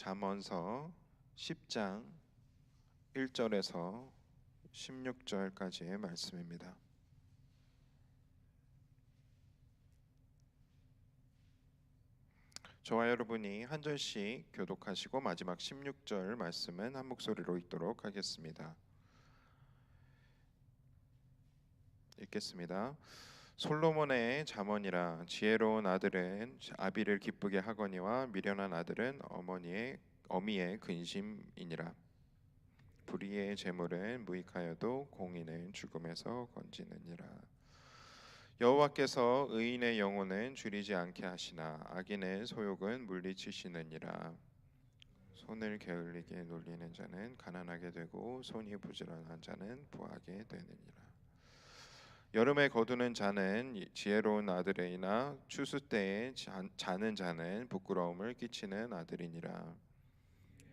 잠언서 10장 1절에서 16절까지의 말씀입니다. 저와 여러분이 한 절씩 교독하시고 마지막 16절 말씀은 한 목소리로 읽도록 하겠습니다. 읽겠습니다. 솔로몬의 잠언이라. 지혜로운 아들은 아비를 기쁘게 하거니와 미련한 아들은 어미의 근심이니라. 불의의 재물은 무익하여도 공의는 죽음에서 건지느니라. 여호와께서 의인의 영혼은 줄이지 않게 하시나 악인의 소욕은 물리치시느니라. 손을 게을리게 놀리는 자는 가난하게 되고 손이 부지런한 자는 부하게 되느니라. 여름에 거두는 자는 지혜로운 아들이나 추수 때에 자는 자는 부끄러움을 끼치는 아들이니라.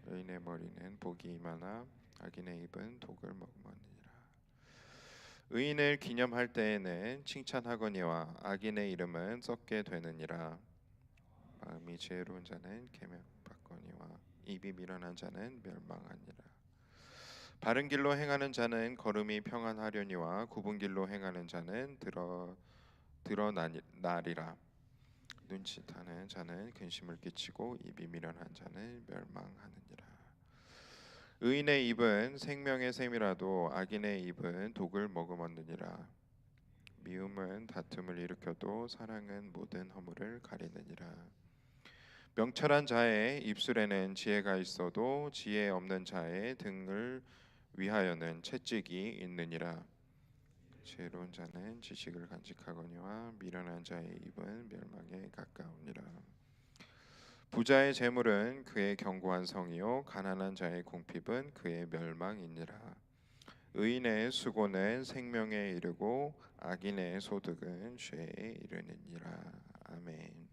의인의 머리는 복이 임하나 악인의 입은 독을 머금으니라. 의인을 기념할 때에는 칭찬하거니와 악인의 이름은 썩게 되느니라. 마음이 지혜로운 자는 계명받거니와 입이 미련한 자는 멸망하니라. 바른 길로 행하는 자는 걸음이 평안하려니와 굽은 길로 행하는 자는 드러나리라. 눈치타는 자는 근심을 끼치고 입이 미련한 자는 멸망하느니라. 의인의 입은 생명의 샘이라도 악인의 입은 독을 머금었느니라. 미움은 다툼을 일으켜도 사랑은 모든 허물을 가리느니라. 명철한 자의 입술에는 지혜가 있어도 지혜 없는 자의 등을 위하여는 채찍이 있느니라. 지혜로운 자는 지식을 간직하거니와 미련한 자의 입은 멸망에 가까우니라. 부자의 재물은 그의 견고한 성이요 가난한 자의 궁핍은 그의 멸망이니라. 의인의 수고는 생명에 이르고 악인의 소득은 죄에 이르느니라. 아멘.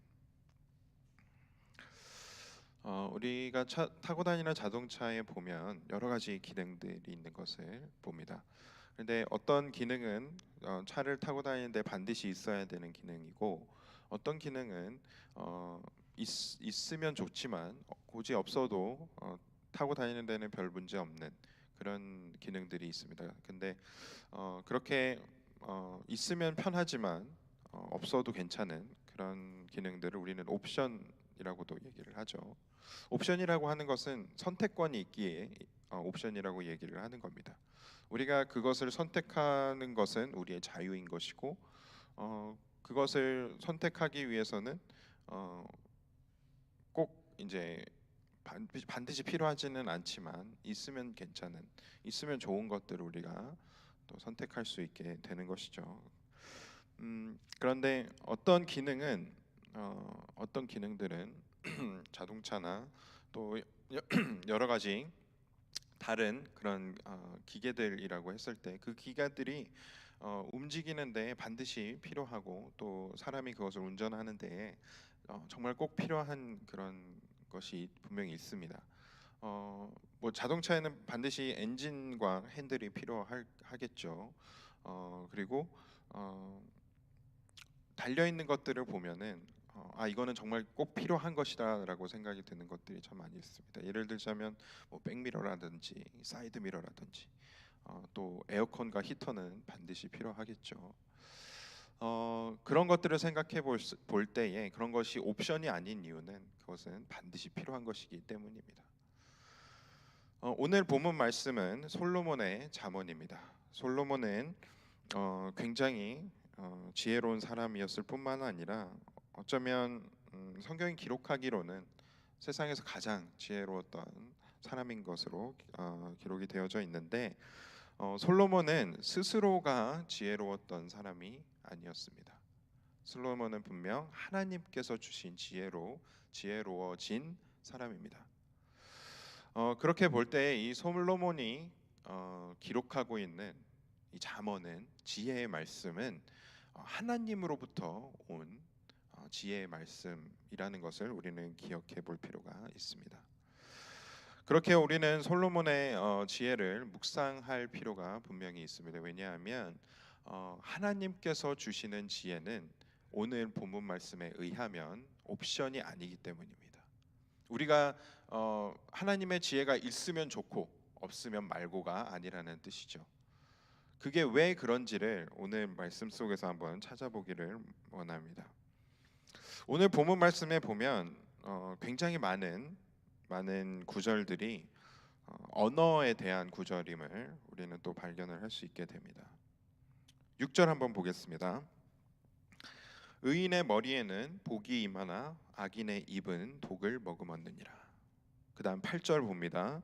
우리가 타고 다니는 자동차에 보면 여러 가지 기능들이 있는 것을 봅니다. 그런데 어떤 기능은 차를 타고 다니는데 반드시 있어야 되는 기능이고, 어떤 기능은 있으면 좋지만 굳이 없어도 타고 다니는 데는 별 문제 없는 그런 기능들이 있습니다. 근데 그렇게 있으면 편하지만 없어도 괜찮은 그런 기능들을 우리는 옵션이라고도 얘기를 하죠. 옵션이라고 하는 것은 선택권이 있기에 옵션이라고 얘기를 하는 겁니다. 우리가 그것을 선택하는 것은 우리의 자유인 것이고, 그것을 선택하기 위해서는 꼭 이제 반드시 필요하지는 않지만 있으면 괜찮은, 있으면 좋은 것들을 우리가 또 선택할 수 있게 되는 것이죠. 그런데 어떤 기능들은 자동차나 또 여러 가지 다른 그런 기계들이라고 했을 때 그 기계들이 움직이는데 반드시 필요하고, 또 사람이 그것을 운전하는데 정말 꼭 필요한 그런 것이 분명히 있습니다. 뭐 자동차에는 반드시 엔진과 핸들이 필요하겠죠. 그리고 달려 있는 것들을 보면은 이거는 정말 꼭 필요한 것이다라고 생각이 드는 것들이 참 많이 있습니다. 예를 들자면 뭐 백미러라든지 사이드 미러라든지 또 에어컨과 히터는 반드시 필요하겠죠. 그런 것들을 생각해 볼 때에 그런 것이 옵션이 아닌 이유는 그것은 반드시 필요한 것이기 때문입니다. 오늘 본문 말씀은 솔로몬의 잠언입니다. 솔로몬은 굉장히 지혜로운 사람이었을 뿐만 아니라 어쩌면 성경이 기록하기로는 세상에서 가장 지혜로웠던 사람인 것으로 기록이 되어져 있는데, 솔로몬은 스스로가 지혜로웠던 사람이 아니었습니다. 솔로몬은 분명 하나님께서 주신 지혜로 지혜로워진 사람입니다. 그렇게 볼 때 이 솔로몬이 기록하고 있는 이 잠언은, 지혜의 말씀은 하나님으로부터 온 지혜의 말씀이라는 것을 우리는 기억해 볼 필요가 있습니다. 그렇게 우리는 솔로몬의 지혜를 묵상할 필요가 분명히 있습니다. 왜냐하면 하나님께서 주시는 지혜는 오늘 본문 말씀에 의하면 옵션이 아니기 때문입니다. 우리가 하나님의 지혜가 있으면 좋고 없으면 말고가 아니라는 뜻이죠. 그게 왜 그런지를 오늘 말씀 속에서 한번 찾아보기를 원합니다. 오늘 본문 말씀에 보면 굉장히 많은 구절들이 언어에 대한 구절임을 우리는 또 발견을 할 수 있게 됩니다. 6절 한번 보겠습니다. 의인의 머리에는 복이 임하나 악인의 입은 독을 머금었느니라. 그 다음 8절 봅니다.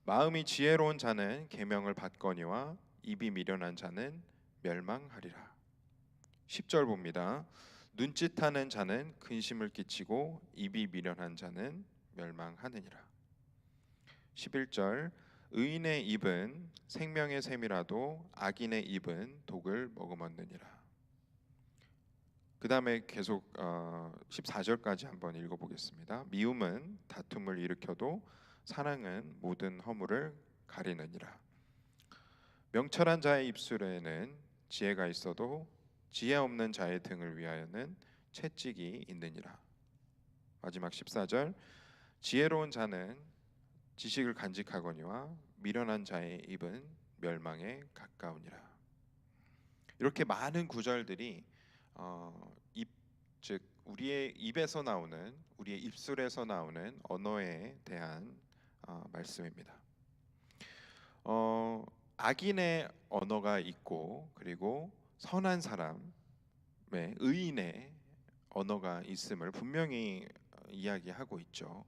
마음이 지혜로운 자는 계명을 받거니와 입이 미련한 자는 멸망하리라. 10절 봅니다. 눈짓하는 자는 근심을 끼치고 입이 미련한 자는 멸망하느니라. 11절 의인의 입은 생명의 샘이라도 악인의 입은 독을 머금었느니라. 그 다음에 계속 14절까지 한번 읽어보겠습니다. 미움은 다툼을 일으켜도 사랑은 모든 허물을 가리느니라. 명철한 자의 입술에는 지혜가 있어도 지혜 없는 자의 등을 위하여는 채찍이 있느니라. 마지막 14절 지혜로운 자는 지식을 간직하거니와 미련한 자의 입은 멸망에 가까우니라. 이렇게 많은 구절들이 즉 우리의 입에서 나오는, 우리의 입술에서 나오는 언어에 대한 말씀입니다. 악인의 언어가 있고 그리고 선한 사람의, 의인의 언어가 있음을 분명히 이야기하고 있죠.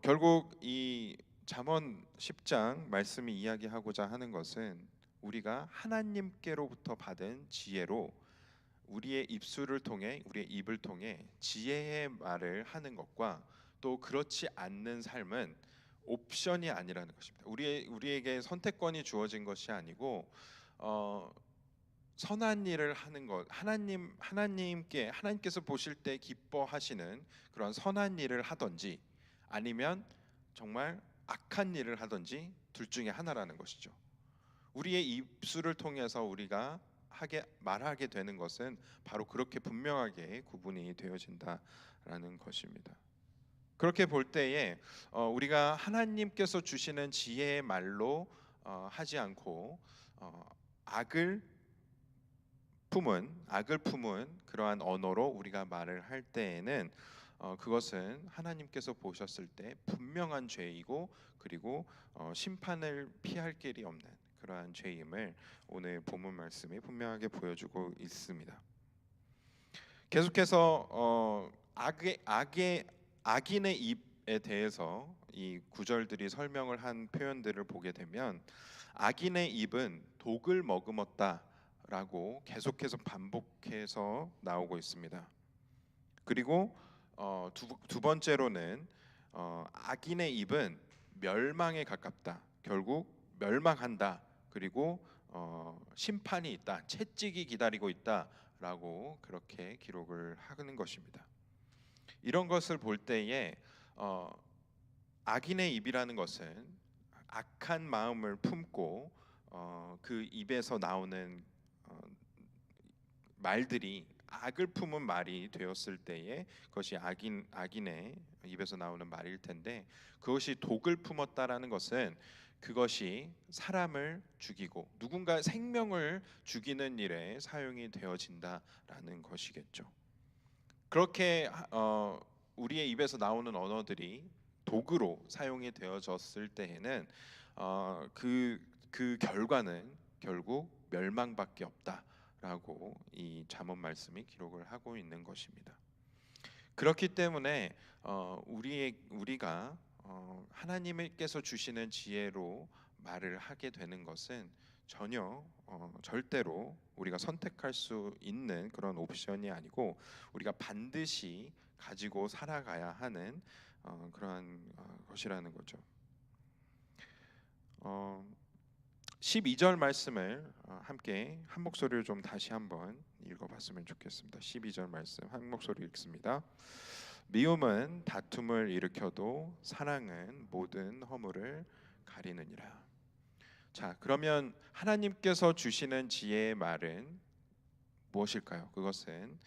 결국 이 잠언 10장 말씀이 이야기하고자 하는 것은 우리가 하나님께로부터 받은 지혜로 우리의 입술을 통해, 우리의 입을 통해 지혜의 말을 하는 것과 또 그렇지 않는 삶은 옵션이 아니라는 것입니다. 우리에게 선택권이 주어진 것이 아니고 선한 일을 하는 것, 하나님께서 보실 때 기뻐하시는 그런 선한 일을 하든지 아니면 정말 악한 일을 하든지 둘 중에 하나라는 것이죠. 우리의 입술을 통해서 우리가 말하게 되는 것은 바로 그렇게 분명하게 구분이 되어진다라는 것입니다. 그렇게 볼 때에 우리가 하나님께서 주시는 지혜의 말로 하지 않고 악을 품은 그러한 언어로 우리가 말을 할 때에는 그것은 하나님께서 보셨을 때 분명한 죄이고 그리고 심판을 피할 길이 없는 그러한 죄임을 오늘 본문 말씀이 분명하게 보여주고 있습니다. 계속해서 악인의 입에 대해서 이 구절들이 설명을 한 표현들을 보게 되면 악인의 입은 독을 머금었다라고 계속해서 반복해서 나오고 있습니다. 그리고 두 번째로는 악인의 입은 멸망에 가깝다. 결국 멸망한다. 그리고 심판이 있다. 채찍이 기다리고 있다라고 그렇게 기록을 하는 것입니다. 이런 것을 볼 때에 악인의 입이라는 것은 악한 마음을 품고 그 입에서 나오는 말들이 악을 품은 말이 되었을 때에 그것이 악인의 입에서 나오는 말일 텐데, 그것이 독을 품었다라는 것은 그것이 사람을 죽이고 누군가 생명을 죽이는 일에 사용이 되어진다라는 것이겠죠. 그렇게 우리의 입에서 나오는 언어들이 도구로 사용이 되어졌을 때에는 그 결과는 결국 멸망밖에 없다라고 이 잠언 말씀이 기록을 하고 있는 것입니다. 그렇기 때문에 우리가 하나님께서 주시는 지혜로 말을 하게 되는 것은 전혀 절대로 우리가 선택할 수 있는 그런 옵션이 아니고 우리가 반드시 가지고 살아가야 하는 그러한 것이라는 거죠. 12절 말씀을 함께 한 목소리로 좀 다시 한번 읽어봤으면 좋겠습니다. 12절 말씀 한 목소리 읽습니다. 미움은 다툼을 일으켜도 사랑은 모든 허물을 가리느니라. 자, 그러면 하나님께서 주시는 지혜의 말은 무엇일까요? 그것은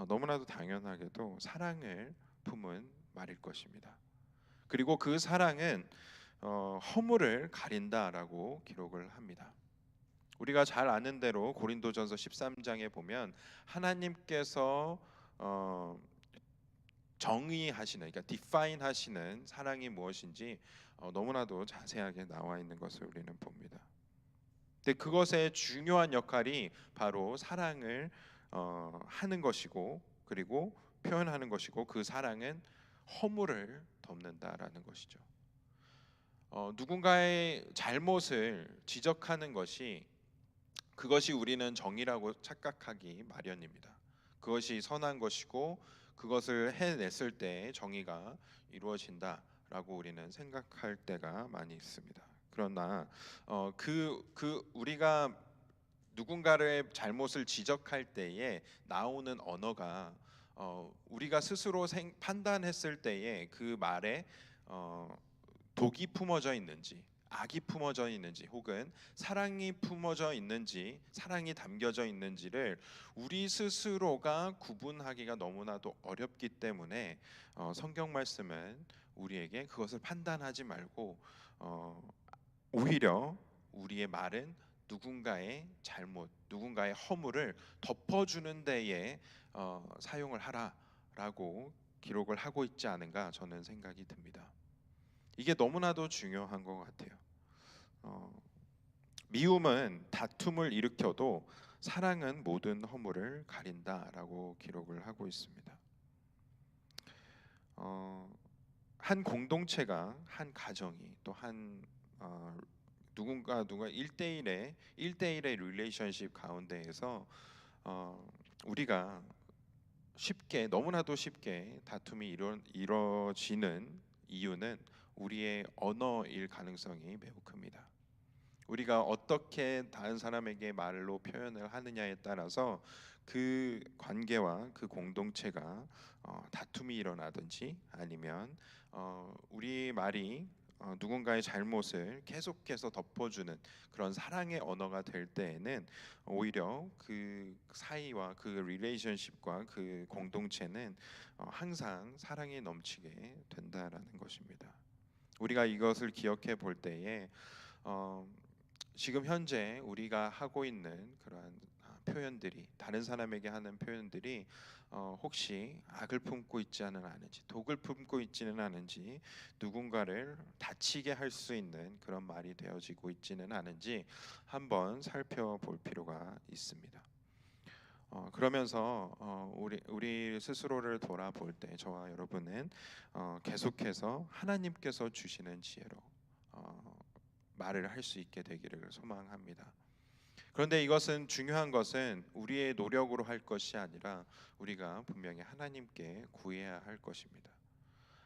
너무나도 당연하게도 사랑을 품은 말일 것입니다. 그리고 그 사랑은 허물을 가린다라고 기록을 합니다. 우리가 잘 아는 대로 고린도전서 13장에 보면 하나님께서 어, 정의하시는, 그러니까 디파인 하시는 사랑이 무엇인지 너무나도 자세하게 나와 있는 것을 우리는 봅니다. 근데 그것의 중요한 역할이 바로 사랑을 하는 것이고, 그리고 표현하는 것이고, 그 사랑은 허물을 덮는다라는 것이죠. 누군가의 잘못을 지적하는 것이, 그것이 우리는 정의라고 착각하기 마련입니다. 그것이 선한 것이고 그것을 해냈을 때 정의가 이루어진다라고 우리는 생각할 때가 많이 있습니다. 그러나 우리가 누군가의 잘못을 지적할 때에 나오는 언어가 우리가 스스로 판단했을 때에 그 말에 어, 독이 품어져 있는지, 악이 품어져 있는지, 혹은 사랑이 품어져 있는지, 사랑이 담겨져 있는지를 우리 스스로가 구분하기가 너무나도 어렵기 때문에 성경 말씀은 우리에게 그것을 판단하지 말고 오히려 우리의 말은 누군가의 잘못, 누군가의 허물을 덮어주는 데에 사용을 하라라고 기록을 하고 있지 않은가 저는 생각이 듭니다. 이게 너무나도 중요한 것 같아요. 미움은 다툼을 일으켜도 사랑은 모든 허물을 가린다라고 기록을 하고 있습니다. 한 공동체가, 한 가정이, 또 한 누군가 1대1의 릴레이션십 가운데에서 우리가 쉽게, 너무나도 쉽게 다툼이 이루어지는 이유는 우리의 언어일 가능성이 매우 큽니다. 우리가 어떻게 다른 사람에게 말로 표현을 하느냐에 따라서 그 관계와 그 공동체가 다툼이 일어나든지, 아니면 우리 말이 누군가의 잘못을 계속해서 덮어주는 그런 사랑의 언어가 될 때에는 오히려 그 사이와 그 릴레이션십과 그 공동체는 항상 사랑이 넘치게 된다라는 것입니다. 우리가 이것을 기억해 볼 때에 지금 현재 우리가 하고 있는 그러한 표현들이, 다른 사람에게 하는 표현들이 혹시 악을 품고 있지는 않은지, 독을 품고 있지는 않은지, 누군가를 다치게 할 수 있는 그런 말이 되어지고 있지는 않은지 한번 살펴볼 필요가 있습니다. 그러면서 우리 스스로를 돌아볼 때 저와 여러분은 계속해서 하나님께서 주시는 지혜로 말을 할 수 있게 되기를 소망합니다. 그런데 이것은, 중요한 것은 우리의 노력으로 할 것이 아니라 우리가 분명히 하나님께 구해야 할 것입니다.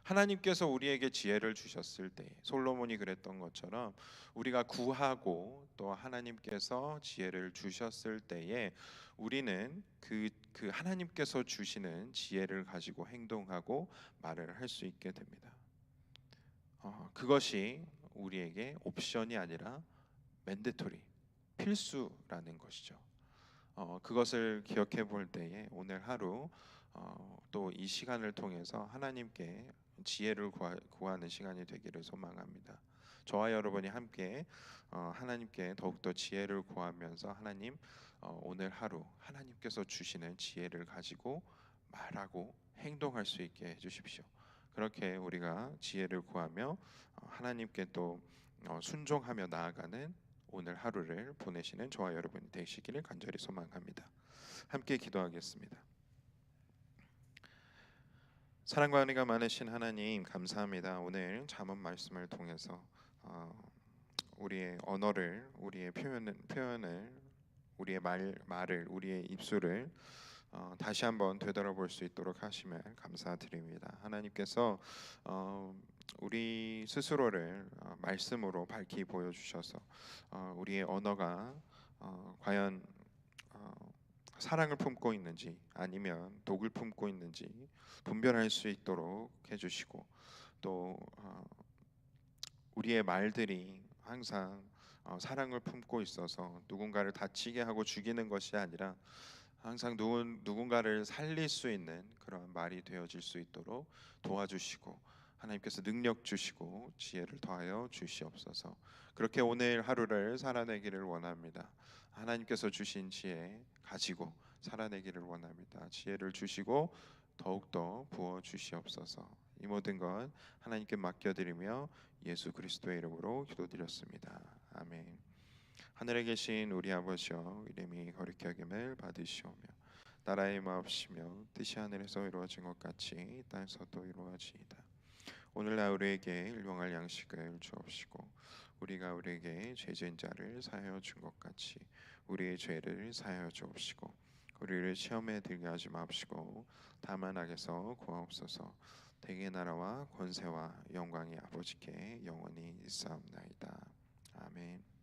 하나님께서 우리에게 지혜를 주셨을 때, 솔로몬이 그랬던 것처럼 우리가 구하고 또 하나님께서 지혜를 주셨을 때에 우리는 그 하나님께서 주시는 지혜를 가지고 행동하고 말을 할 수 있게 됩니다. 그것이 우리에게 옵션이 아니라 맨데토리, 필수라는 것이죠. 그것을 기억해 볼 때에 오늘 하루 또 이 시간을 통해서 하나님께 지혜를 구하는 시간이 되기를 소망합니다. 저와 여러분이 함께 하나님께 더욱더 지혜를 구하면서, 하나님, 오늘 하루 하나님께서 주시는 지혜를 가지고 말하고 행동할 수 있게 해주십시오. 그렇게 우리가 지혜를 구하며 하나님께 또 순종하며 나아가는 오늘 하루를 보내시는 저와 여러분이 되시기를 간절히 소망합니다. 함께 기도하겠습니다. 사랑과 은혜가 많으신 하나님, 감사합니다. 오늘 잠언 말씀을 통해서 우리의 언어를, 우리의 표현을, 우리의 말을, 우리의 입술을 다시 한번 되돌아볼 수 있도록 하시면 감사드립니다. 하나님께서 우리 스스로를 말씀으로 밝히 보여주셔서 우리의 언어가 과연 사랑을 품고 있는지 아니면 독을 품고 있는지 분별할 수 있도록 해주시고, 또 우리의 말들이 항상 사랑을 품고 있어서 누군가를 다치게 하고 죽이는 것이 아니라 항상 누군가를 살릴 수 있는 그러한 말이 되어질 수 있도록 도와주시고 하나님께서 능력 주시고 지혜를 더하여 주시옵소서. 그렇게 오늘 하루를 살아내기를 원합니다. 하나님께서 주신 지혜 가지고 살아내기를 원합니다. 지혜를 주시고 더욱더 부어 주시옵소서. 이 모든 것 하나님께 맡겨드리며 예수 그리스도의 이름으로 기도드렸습니다. 아멘. 하늘에 계신 우리 아버지여, 이름이 거룩히 여김을 받으시오며 나라의 마옵시며 뜻이 하늘에서 이루어진 것 같이 땅에서도 이루어지이다. 오늘날 우리에게 일용할 양식을 주옵시고 우리가 우리에게 죄 지은 자를 사하여 준 것 같이 우리의 죄를 사하여 주옵시고 우리를 시험에 들게 하지 마옵시고 다만 악에서 구하옵소서. 대개 나라와 권세와 영광이 아버지께 영원히 있사옵나이다. 아멘.